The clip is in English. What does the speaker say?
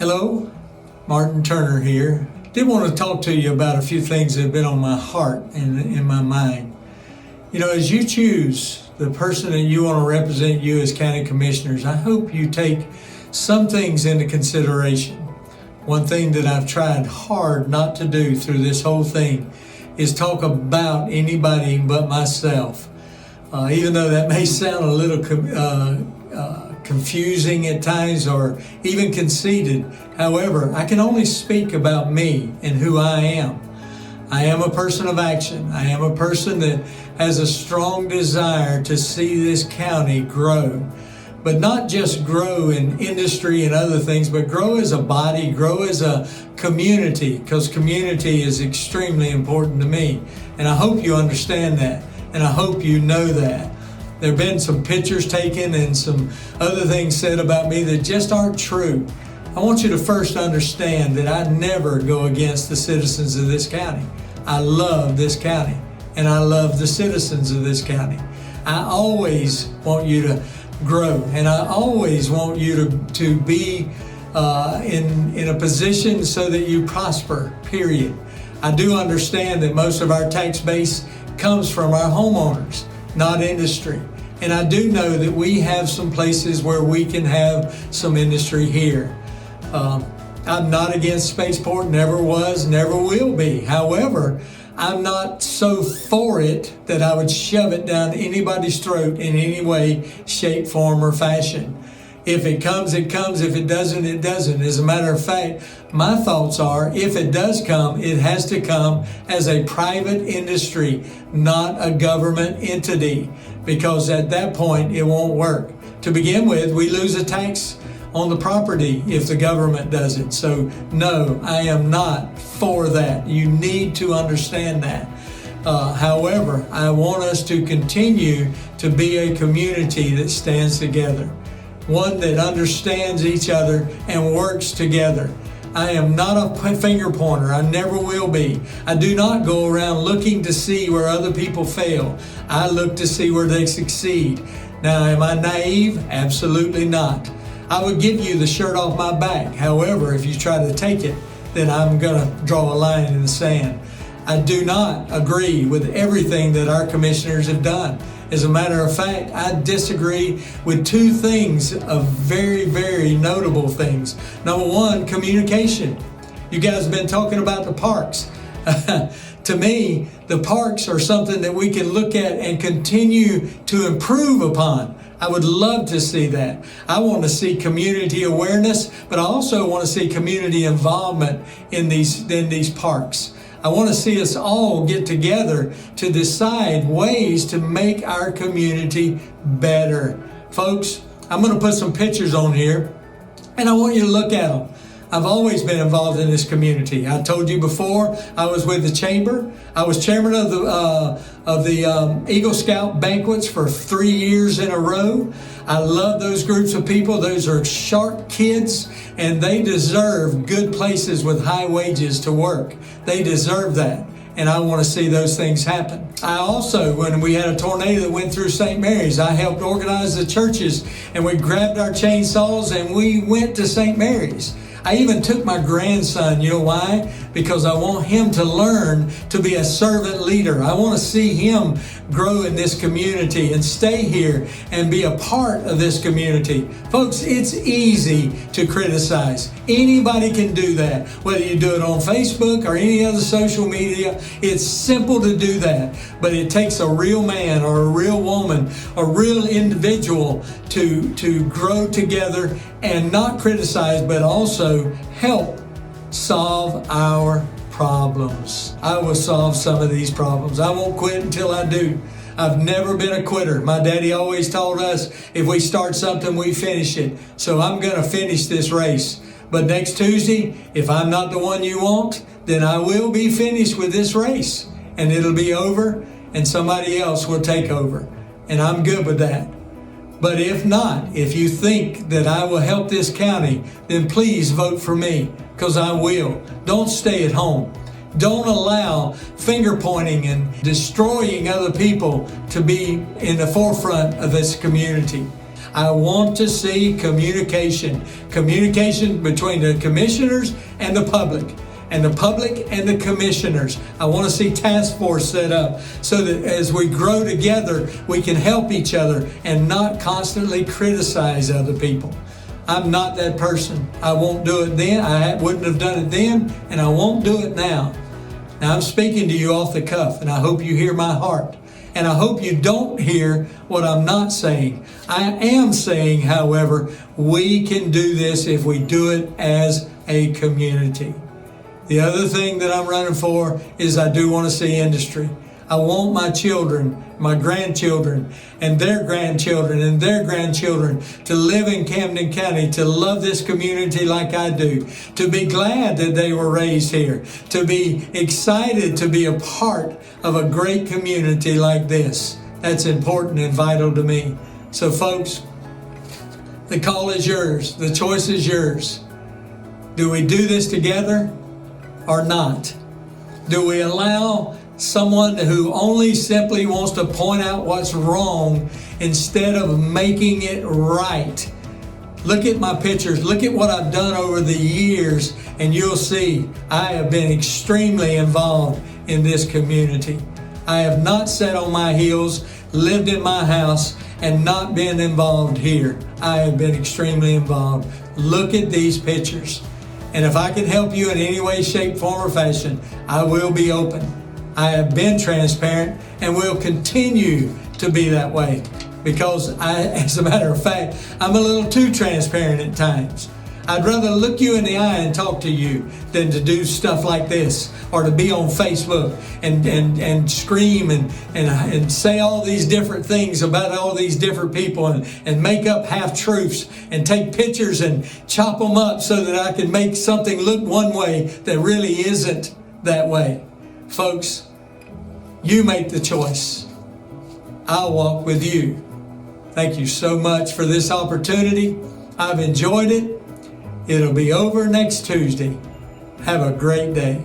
Hello, Martin Turner here. Did want to talk to you about a few things that have been on my heart and in my mind. You know, as you choose the person that you want to represent you as county commissioners, I hope you take some things into consideration. One thing that I've tried hard not to do through this whole thing is talk about anybody but myself. Even though that may sound a little confusing at times or even conceited. However, I can only speak about me and who I am. I am a person of action. I am a person that has a strong desire to see this county grow. But not just grow in industry and other things, but grow as a body, grow as a community, because community is extremely important to me. And I hope you understand that, and I hope you know that. There have been some pictures taken and some other things said about me that just aren't true. I want you to first understand that I never go against the citizens of this county. I love this county, and I love the citizens of this county. I always want you to grow, and I always want you to be in a position so that you prosper, period. I do understand that most of our tax base comes from our homeowners, not industry. And I do know that we have some places where we can have some industry here. I'm not against spaceport, never was, never will be. However, I'm not so for it that I would shove it down anybody's throat in any way, shape, form, or fashion. If it comes, it comes. If it doesn't, it doesn't. As a matter of fact, my thoughts are, if it does come, it has to come as a private industry, not a government entity, because at that point, it won't work. To begin with, we lose a tax on the property if the government does it. So no, I am not for that. You need to understand that. However, I want us to continue to be a community that stands together, one that understands each other and works together. I am not a finger pointer. I never will be. I do not go around looking to see where other people fail. I look to see where they succeed. Now, am I naive? Absolutely not. I would give you the shirt off my back. However, if you try to take it, then I'm going to draw a line in the sand. I do not agree with everything that our commissioners have done. As a matter of fact, I disagree with two things of very, very notable things. Number one, communication. You guys have been talking about the parks. To me, the parks are something that we can look at and continue to improve upon. I would love to see that. I want to see community awareness, but I also want to see community involvement in these parks. I want to see us all get together to decide ways to make our community better. Folks, I'm going to put some pictures on here, and I want you to look at them. I've always been involved in this community. I told you before, I was with the chamber. I was chairman of the Eagle Scout banquets for 3 years in a row. I love those groups of people. Those are sharp kids, and they deserve good places with high wages to work. They deserve that, and I want to see those things happen. I also, when we had a tornado that went through St. Mary's, I helped organize the churches, and we grabbed our chainsaws and we went to St. Mary's. I even took my grandson. You know why? Because I want him to learn to be a servant leader. I want to see him grow in this community and stay here and be a part of this community. Folks, it's easy to criticize. Anybody can do that. Whether you do it on Facebook or any other social media, it's simple to do that. But it takes a real man or a real woman, a real individual to grow together and not criticize, but also help solve our problems. I will solve some of these problems. I won't quit until I do. I've never been a quitter. My daddy always told us, if we start something, we finish it. So I'm going to finish this race. But next Tuesday, if I'm not the one you want, then I will be finished with this race. And it'll be over, and somebody else will take over. And I'm good with that. But if not, if you think that I will help this county, then please vote for me, because I will. Don't stay at home. Don't allow finger pointing and destroying other people to be in the forefront of this community. I want to see communication between the commissioners and the public. And the public and the commissioners. I want to see task force set up so that as we grow together, we can help each other and not constantly criticize other people. I'm not that person. I won't do it then. I wouldn't have done it then, and I won't do it now. Now I'm speaking to you off the cuff, and I hope you hear my heart. And I hope you don't hear what I'm not saying. I am saying, however, we can do this if we do it as a community. The other thing that I'm running for is I do want to see industry. I want my children, my grandchildren, and their grandchildren and their grandchildren to live in Camden County, to love this community like I do, to be glad that they were raised here, to be excited to be a part of a great community like this. That's important and vital to me. So folks, the call is yours. The choice is yours. Do we do this together or not? Do we allow someone who only simply wants to point out what's wrong instead of making it right? Look at my pictures. Look at what I've done over the years, and you'll see I have been extremely involved in this community. I have not sat on my heels, lived in my house, and not been involved here. I have been extremely involved. Look at these pictures. And if I can help you in any way, shape, form, or fashion, I will be open. I have been transparent and will continue to be that way, because as a matter of fact, I'm a little too transparent at times. I'd rather look you in the eye and talk to you than to do stuff like this, or to be on Facebook and scream and say all these different things about all these different people and make up half-truths and take pictures and chop them up so that I can make something look one way that really isn't that way. Folks, you make the choice. I'll walk with you. Thank you so much for this opportunity. I've enjoyed it. It'll be over next Tuesday. Have a great day.